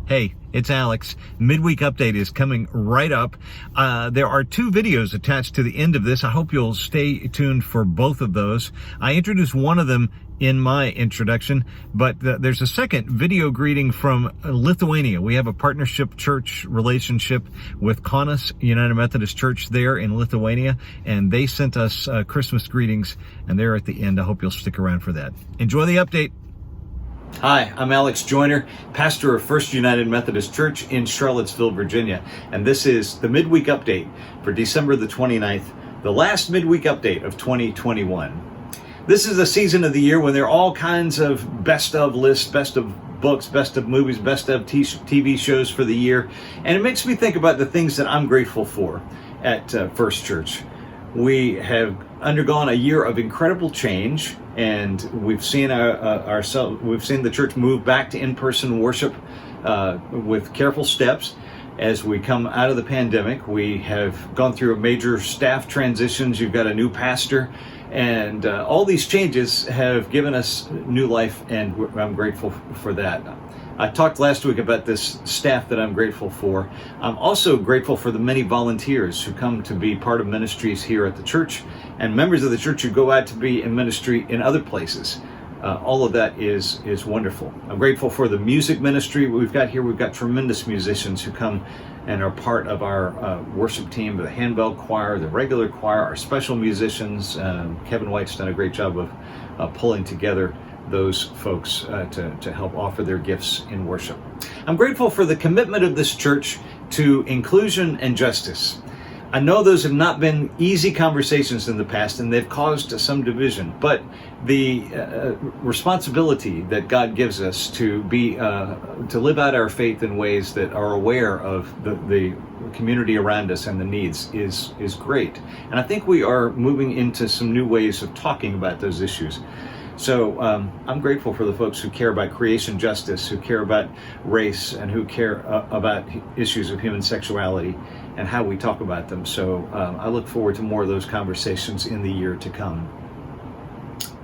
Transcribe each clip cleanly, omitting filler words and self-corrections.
Hey, it's Alex. Midweek update is coming right up. There are two videos attached to the end of this. I hope you'll stay tuned for both of those. I introduced one of them in my introduction, but there's a second video greeting from Lithuania. We have a partnership church relationship with Kaunas United Methodist Church there in Lithuania, and they sent us Christmas greetings, and they're at the end. I hope you'll stick around for that. Enjoy the update. Hi, I'm Alex Joyner, pastor of First United Methodist Church in Charlottesville, Virginia, and this is the Midweek Update for December the 29th, the last Midweek Update of 2021. This is a season of the year when there are all kinds of best of lists, best of books, best of movies, best of TV shows for the year, and it makes me think about the things that I'm grateful for at First Church. We have undergone a year of incredible change, and we've seen the church move back to in-person worship with careful steps. As we come out of the pandemic, we have gone through a major staff transitions. You've got a new pastor, and all these changes have given us new life, and I'm grateful for that. I talked last week about this staff that I'm grateful for. I'm also grateful for the many volunteers who come to be part of ministries here at the church, and members of the church who go out to be in ministry in other places. All of that is wonderful. I'm grateful for the music ministry we've got here. We've got tremendous musicians who come and are part of our worship team, the handbell choir, the regular choir, our special musicians. Kevin White's done a great job of pulling together those folks to help offer their gifts in worship. I'm grateful for the commitment of this church to inclusion and justice. I know those have not been easy conversations in the past, and they've caused some division, but the responsibility that God gives us to live out our faith in ways that are aware of the community around us and the needs is great. And I think we are moving into some new ways of talking about those issues. So I'm grateful for the folks who care about creation justice, who care about race, and who care about issues of human sexuality and how we talk about them. So I look forward to more of those conversations in the year to come.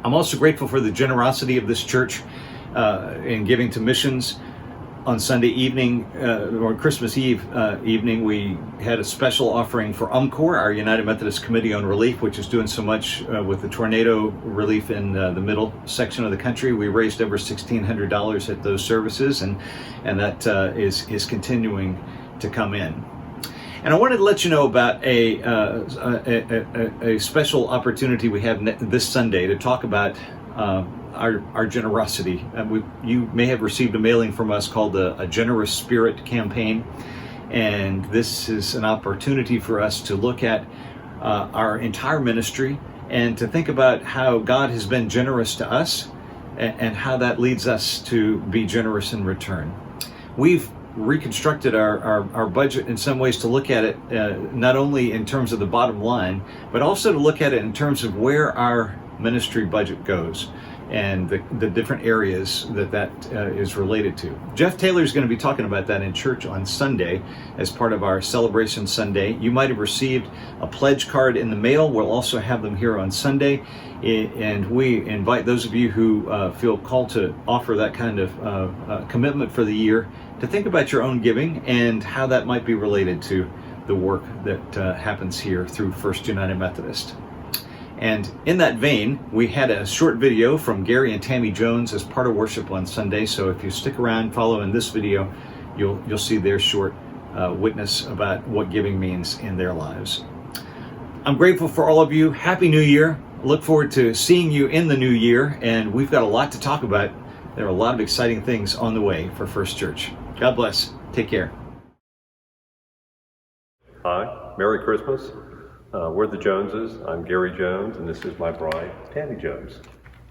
I'm also grateful for the generosity of this church in giving to missions. On Sunday evening, or Christmas Eve evening, we had a special offering for UMCOR, our United Methodist Committee on Relief, which is doing so much with the tornado relief in the middle section of the country. We raised over $1,600 at those services, and that is continuing to come in. And I wanted to let you know about a special opportunity we have this Sunday to talk about our generosity. You may have received a mailing from us called a Generous Spirit campaign, and this is an opportunity for us to look at our entire ministry and to think about how God has been generous to us and how that leads us to be generous in return. We've reconstructed our budget in some ways to look at it not only in terms of the bottom line, but also to look at it in terms of where our ministry budget goes and the different areas that is related to. Jeff Taylor is going to be talking about that in church on Sunday as part of our Celebration Sunday. You might have received a pledge card in the mail. We'll also have them here on Sunday, and we invite those of you who feel called to offer that kind of commitment for the year to think about your own giving and how that might be related to the work that happens here through First United Methodist. And in that vein, we had a short video from Gary and Tammy Jones as part of worship on Sunday. So if you stick around following this video, you'll see their short witness about what giving means in their lives. I'm grateful for all of you. Happy New Year. Look forward to seeing you in the new year. And we've got a lot to talk about. There are a lot of exciting things on the way for First Church. God bless. Take care. Hi. Merry Christmas. We're the Joneses. I'm Gary Jones, and this is my bride, Tammy Jones.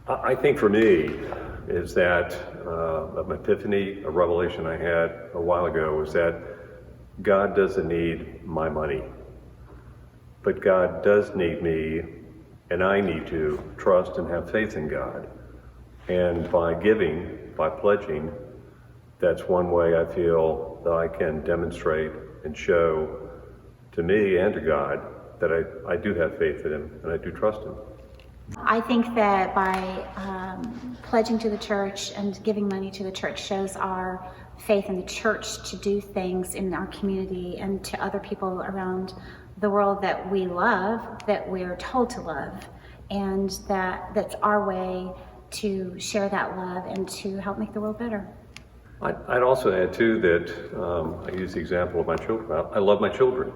I think for me is that an epiphany, a revelation I had a while ago was that God doesn't need my money, but God does need me, and I need to trust and have faith in God. And by giving, by pledging, that's one way I feel that I can demonstrate and show to me and to God that I do have faith in Him and I do trust Him. I think that by pledging to the church and giving money to the church shows our faith in the church to do things in our community and to other people around the world that we love, that we're told to love, and that's our way to share that love and to help make the world better. I'd also add too that I use the example of my children. I love my children,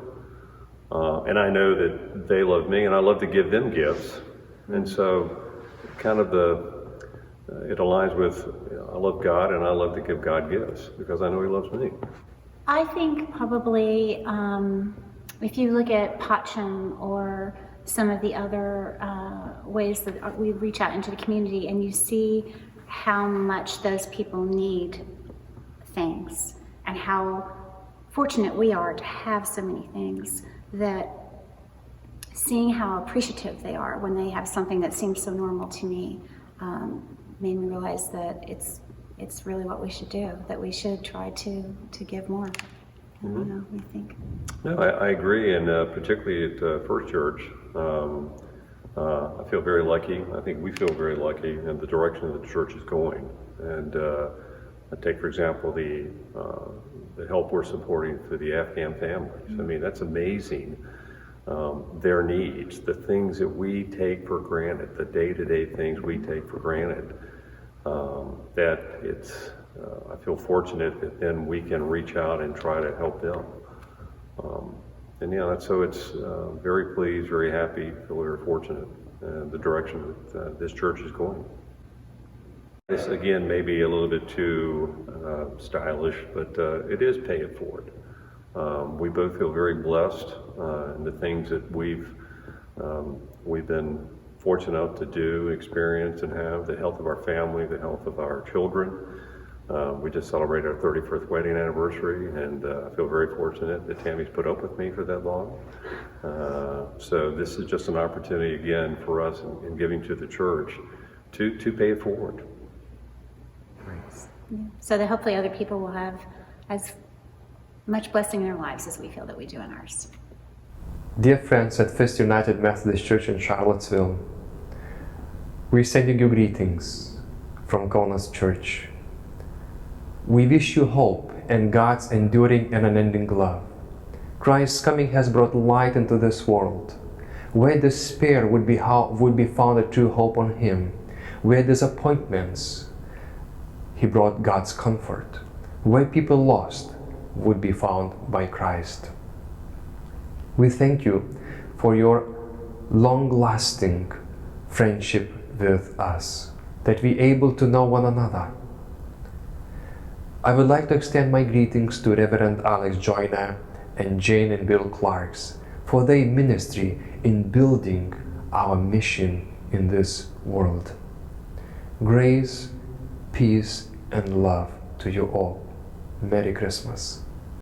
and I know that they love me, and I love to give them gifts, and so kind of it aligns with I love God and I love to give God gifts because I know He loves me. I think probably if you look at Pacham or some of the other ways that we reach out into the community, and you see how much those people need things and how fortunate we are to have so many things, that seeing how appreciative they are when they have something that seems so normal to me made me realize that it's really what we should do, that we should try to give more. I don't know, what do you think? No, I agree, and particularly at First Church, I feel very lucky. I think we feel very lucky in the direction that the church is going. And I take, for example, the help we're supporting for the Afghan families. I mean, that's amazing. Their needs, the things that we take for granted, the day-to-day things we take for granted, that it's, I feel fortunate that then we can reach out and try to help them. And yeah, so it's very pleased, very happy, feel very fortunate in the direction that this church is going. This again may be a little bit too stylish, but it is pay it forward. We both feel very blessed in the things that we've been fortunate enough to do, experience, and have, the health of our family, the health of our children. We just celebrated our 35th wedding anniversary, and I feel very fortunate that Tammy's put up with me for that long. So this is just an opportunity again for us in giving to the church to pay it forward. Yeah. So that hopefully other people will have as much blessing in their lives as we feel that we do in ours. Dear friends at First United Methodist Church in Charlottesville, we're sending you greetings from Kona's Church. We wish you hope and God's enduring and unending love. Christ's coming has brought light into this world. Where despair would be found a true hope on Him. Where disappointments, He brought God's comfort. Where people lost would be found by Christ. We thank you for your long-lasting friendship with us, that we're able to know one another. I would like to extend my greetings to Reverend Alex Joyner and Jane and Bill Clarks for their ministry in building our mission in this world. Grace, peace, and love to you all. Merry Christmas.